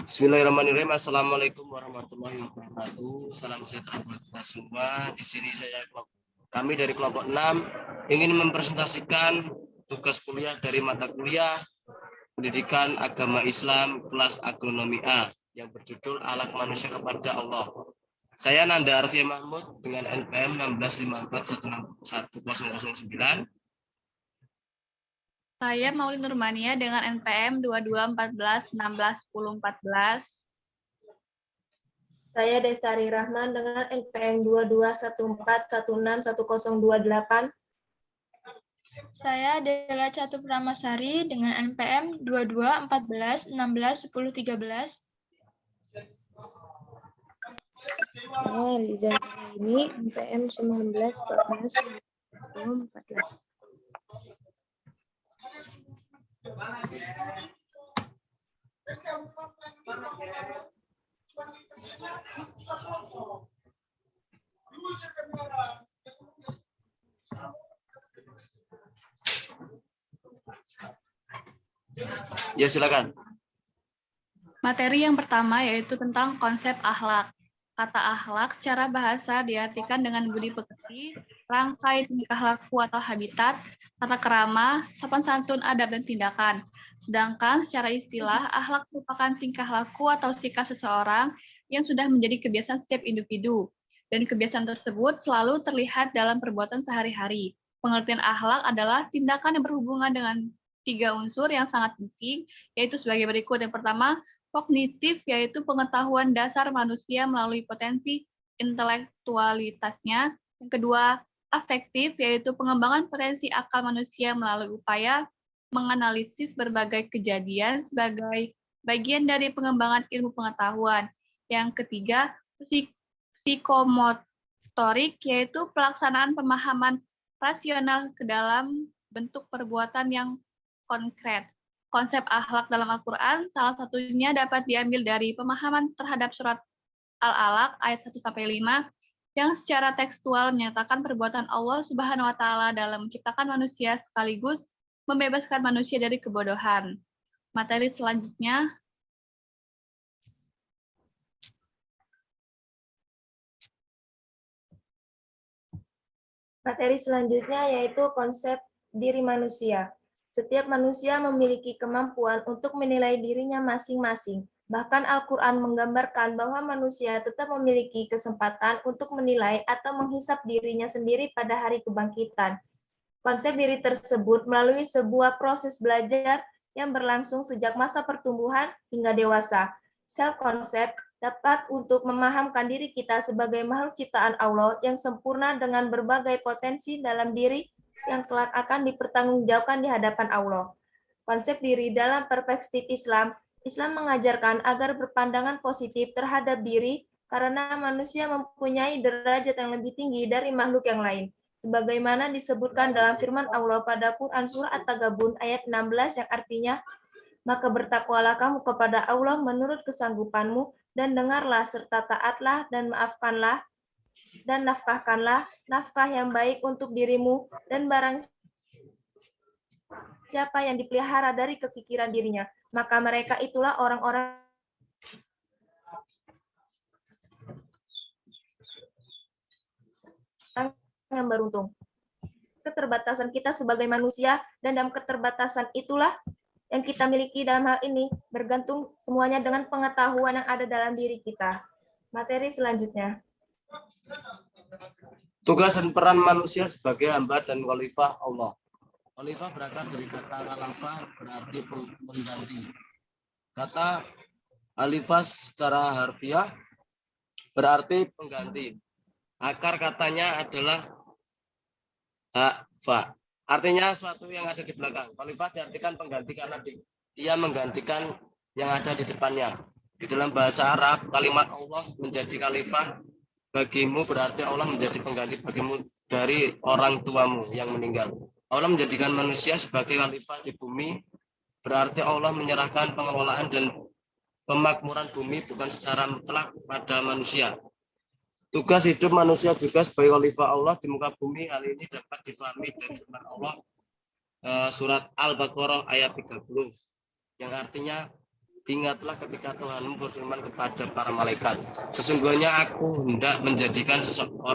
Bismillahirrahmanirrahim. Assalamualaikum warahmatullahi wabarakatuh. Salam sejahtera buat kita semua. Di sini kami dari kelompok 6 ingin mempresentasikan tugas kuliah dari mata kuliah Pendidikan Agama Islam kelas Agronomi A yang berjudul Akhlak Manusia kepada Allah. Saya Nanda Arfia Mahmud dengan NPM 165416109. Saya Maulin Nurmania dengan NPM 2214161014. Saya Desari Rahman dengan NPM 2214161028. Saya Dela Catur Pramasari dengan NPM 2214161013. Saya Liza ini NPM 1914 Ya, silakan. Materi yang pertama yaitu tentang konsep akhlak. Kata akhlak secara bahasa diartikan dengan budi pekerti, rangkai tingkah laku atau habitat, tata krama, sopan santun, adab, dan tindakan. Sedangkan secara istilah, akhlak merupakan tingkah laku atau sikap seseorang yang sudah menjadi kebiasaan setiap individu. Dan kebiasaan tersebut selalu terlihat dalam perbuatan sehari-hari. Pengertian akhlak adalah tindakan yang berhubungan dengan 3 unsur yang sangat penting, yaitu sebagai berikut. Yang pertama, kognitif, yaitu pengetahuan dasar manusia melalui potensi intelektualitasnya. Yang kedua, afektif, yaitu pengembangan potensi akal manusia melalui upaya menganalisis berbagai kejadian sebagai bagian dari pengembangan ilmu pengetahuan. Yang ketiga, psikomotorik, yaitu pelaksanaan pemahaman rasional ke dalam bentuk perbuatan yang konkret. Konsep akhlak dalam Al-Quran salah satunya dapat diambil dari pemahaman terhadap surat Al-Alaq ayat 1-5 yang secara tekstual menyatakan perbuatan Allah Subhanahu wa taala dalam menciptakan manusia sekaligus membebaskan manusia dari kebodohan. Materi selanjutnya yaitu konsep diri manusia. Setiap manusia memiliki kemampuan untuk menilai dirinya masing-masing. Bahkan Al-Quran menggambarkan bahwa manusia tetap memiliki kesempatan untuk menilai atau menghisap dirinya sendiri pada hari kebangkitan. Konsep diri tersebut melalui sebuah proses belajar yang berlangsung sejak masa pertumbuhan hingga dewasa. Self-concept dapat untuk memahamkan diri kita sebagai makhluk ciptaan Allah yang sempurna dengan berbagai potensi dalam diri yang kelak akan dipertanggungjawabkan di hadapan Allah. Konsep diri dalam perspektif Islam, Islam mengajarkan agar berpandangan positif terhadap diri karena manusia mempunyai derajat yang lebih tinggi dari makhluk yang lain. Sebagaimana disebutkan dalam firman Allah pada Quran Surah At-Tagabun ayat 16 yang artinya, maka bertakwalah kamu kepada Allah menurut kesanggupanmu dan dengarlah serta taatlah dan maafkanlah dan nafkahkanlah nafkah yang baik untuk dirimu dan barang siapa yang dipelihara dari kekikiran dirinya, maka mereka itulah orang-orang yang beruntung. Keterbatasan kita sebagai manusia dan dalam keterbatasan itulah yang kita miliki dalam hal ini bergantung semuanya dengan pengetahuan yang ada dalam diri kita. Materi selanjutnya. Tugas dan peran manusia sebagai hamba dan khalifah Allah. Khalifah berakar dari kata khalafah, berarti pengganti. Kata khalifah secara harfiah berarti pengganti. Akar katanya adalah fa. Artinya sesuatu yang ada di belakang. Khalifah diartikan pengganti karena dia menggantikan yang ada di depannya. Di dalam bahasa Arab, kalimat Allah menjadi khalifah bagimu berarti Allah menjadi pengganti bagimu dari orang tuamu yang meninggal. Allah menjadikan manusia sebagai khalifah di bumi, berarti Allah menyerahkan pengelolaan dan pemakmuran bumi bukan secara mutlak pada manusia. Tugas hidup manusia juga sebagai khalifah Allah di muka bumi. Hal ini dapat difahami dari firman Allah surat Al-Baqarah ayat 30 yang artinya Ingatlah ketika Tuhan berfirman kepada para malaikat, sesungguhnya aku hendak menjadikan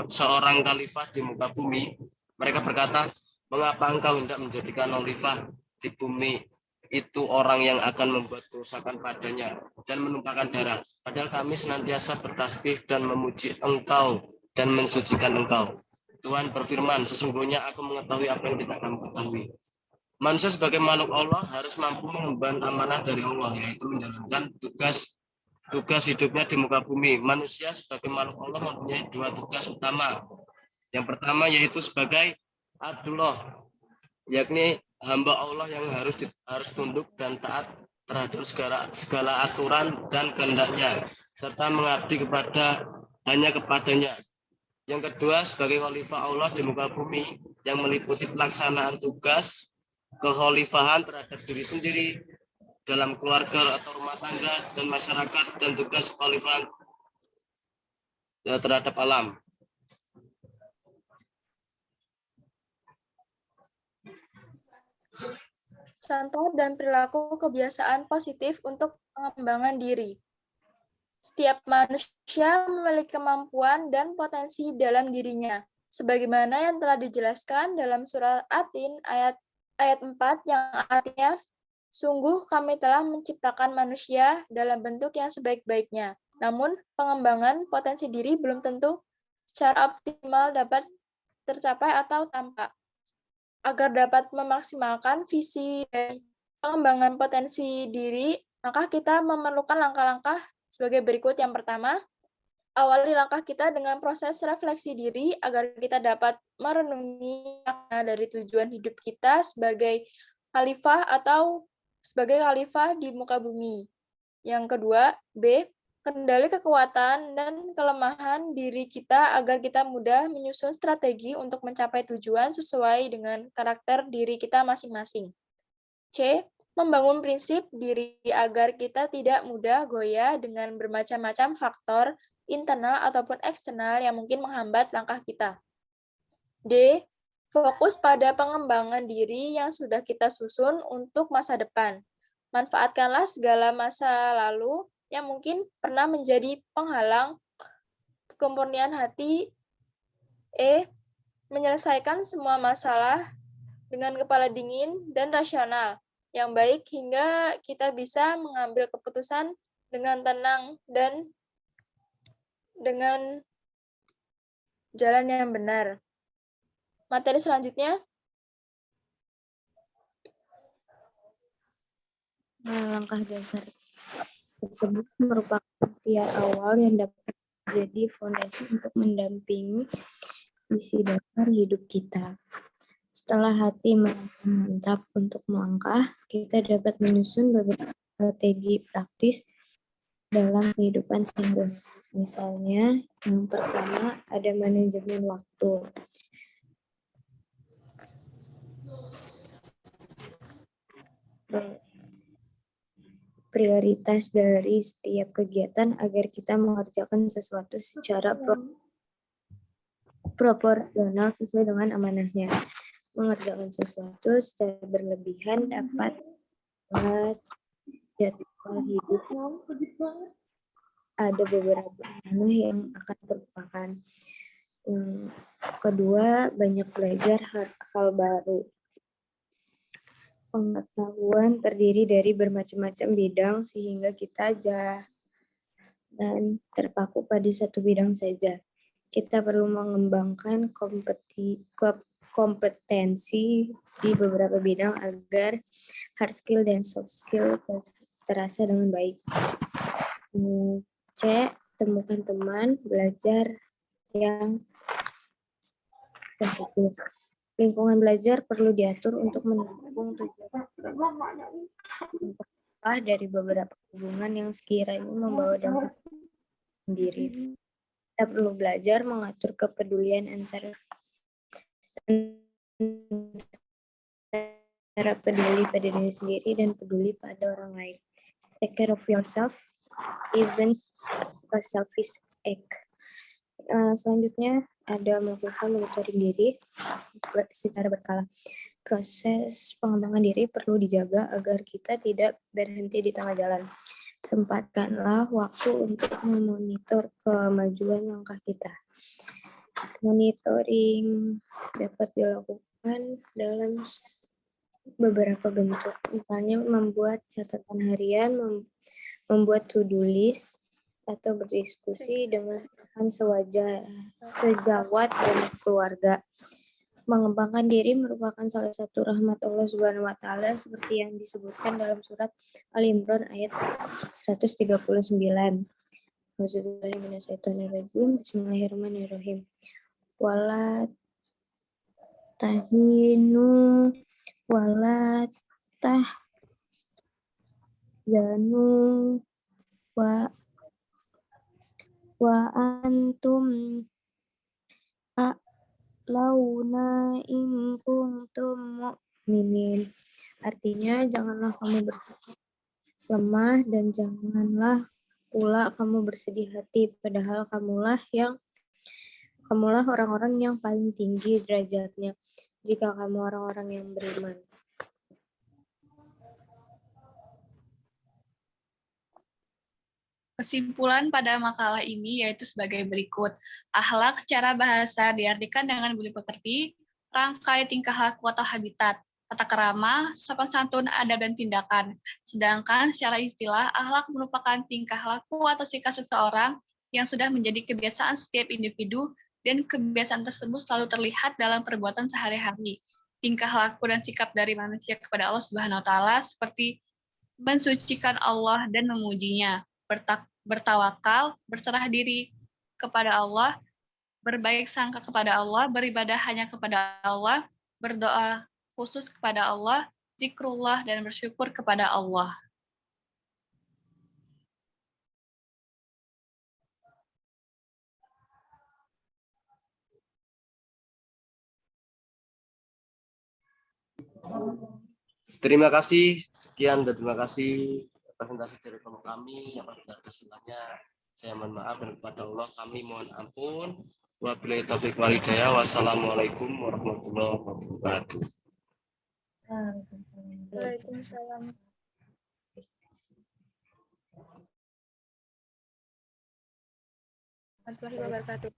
seorang khalifah di muka bumi. Mereka berkata, mengapa engkau hendak menjadikan khalifah di bumi? Itu orang yang akan membuat kerusakan padanya dan menumpahkan darah. Padahal kami senantiasa bertasbih dan memuji engkau dan mensucikan engkau. Tuhan berfirman, sesungguhnya aku mengetahui apa yang tidak kamu ketahui. Manusia sebagai makhluk Allah harus mampu mengemban amanah dari Allah, yaitu menjalankan tugas hidupnya di muka bumi. Manusia sebagai makhluk Allah mempunyai dua tugas utama. Yang pertama yaitu sebagai Abdullah, yakni hamba Allah yang harus tunduk dan taat terhadap segala aturan dan kehendaknya, serta mengabdi hanya kepadanya. Yang kedua sebagai khalifah Allah di muka bumi yang meliputi pelaksanaan tugas kekhalifahan terhadap diri sendiri dalam keluarga atau rumah tangga dan masyarakat, dan tugas kekhalifahan terhadap alam. Contoh dan perilaku kebiasaan positif untuk pengembangan diri. Setiap manusia memiliki kemampuan dan potensi dalam dirinya, sebagaimana yang telah dijelaskan dalam surat At-Tin ayat 4 yang artinya, sungguh kami telah menciptakan manusia dalam bentuk yang sebaik-baiknya. Namun, pengembangan potensi diri belum tentu secara optimal dapat tercapai atau tampak. Agar dapat memaksimalkan visi dan pengembangan potensi diri, maka kita memerlukan langkah-langkah sebagai berikut. Yang pertama, awali langkah kita dengan proses refleksi diri agar kita dapat merenungi makna dari tujuan hidup kita sebagai khalifah atau sebagai khalifah di muka bumi. Yang kedua, B, kendali kekuatan dan kelemahan diri kita agar kita mudah menyusun strategi untuk mencapai tujuan sesuai dengan karakter diri kita masing-masing. C, membangun prinsip diri agar kita tidak mudah goyah dengan bermacam-macam faktor internal ataupun eksternal yang mungkin menghambat langkah kita. D, fokus pada pengembangan diri yang sudah kita susun untuk masa depan. Manfaatkanlah segala masa lalu yang mungkin pernah menjadi penghalang kemurnian hati. E, menyelesaikan semua masalah dengan kepala dingin dan rasional yang baik hingga kita bisa mengambil keputusan dengan tenang dan dengan jalan yang benar. Materi selanjutnya. Langkah dasar tersebut merupakan ikhtiar awal yang dapat menjadi fondasi untuk mendampingi visi dasar hidup kita. Setelah hati merasa mantap untuk melangkah, kita dapat menyusun beberapa strategi praktis dalam kehidupan sehari-hari. Misalnya, yang pertama ada manajemen waktu. Prioritas dari setiap kegiatan agar kita mengerjakan sesuatu secara proporsional sesuai dengan amanahnya. Mengerjakan sesuatu secara berlebihan dapat membuat jadwal hidup ada beberapa amanah yang akan terlupakan. Kedua, banyak belajar hal baru. Pengetahuan terdiri dari bermacam-macam bidang sehingga kita dan terpaku pada satu bidang saja. Kita perlu mengembangkan kompetensi di beberapa bidang agar hard skill dan soft skill terasa dengan baik. C, temukan teman belajar yang positif. Lingkungan belajar perlu diatur untuk mendukung tujuan dari beberapa hubungan yang sekiranya membawa dampak sendiri. Kita perlu belajar mengatur kepedulian antara peduli pada diri sendiri dan peduli pada orang lain. Take care of yourself isn't a selfish act. Selanjutnya ada melakukan monitoring diri secara berkala. Proses pengembangan diri perlu dijaga agar kita tidak berhenti di tengah jalan. Sempatkanlah waktu untuk memonitor kemajuan langkah kita. Monitoring dapat dilakukan dalam beberapa bentuk, misalnya membuat catatan harian, membuat to-do list, atau berdiskusi dengan rekan sejawat dan keluarga. Mengembangkan diri merupakan salah satu rahmat Allah Subhanahu wa taala seperti yang disebutkan dalam surat Al-Imran ayat 139. Bismillahirrahmanirrahim. Wala tahinu wala tahzanu wa antum launa in kuntum mu'minin. Artinya, janganlah kamu bersikap lemah dan janganlah pula kamu bersedih hati, padahal kamulah orang-orang yang paling tinggi derajatnya jika kamu orang-orang yang beriman. Kesimpulan pada makalah ini yaitu sebagai berikut. Akhlak secara bahasa diartikan dengan budi pekerti, rangkai tingkah laku atau habitat, tata kerama, sopan santun, adab, dan tindakan. Sedangkan secara istilah, akhlak merupakan tingkah laku atau sikap seseorang yang sudah menjadi kebiasaan setiap individu dan kebiasaan tersebut selalu terlihat dalam perbuatan sehari-hari. Tingkah laku dan sikap dari manusia kepada Allah Subhanahu wa taala seperti mensucikan Allah dan memujinya, bertawakal, berserah diri kepada Allah, berbaik sangka kepada Allah, beribadah hanya kepada Allah, berdoa khusus kepada Allah, zikrullah, dan bersyukur kepada Allah. Terima kasih, sekian dan terima kasih presentasi dari kelompok kami. Apabila ada kesalahannya, saya mohon maaf, dan kepada Allah kami mohon ampun. Wabillahi taufiq wal hidayah. Wassalamualaikum warahmatullahi wabarakatuh. Waalaikumsalam. Warahmatullahi wabarakatuh.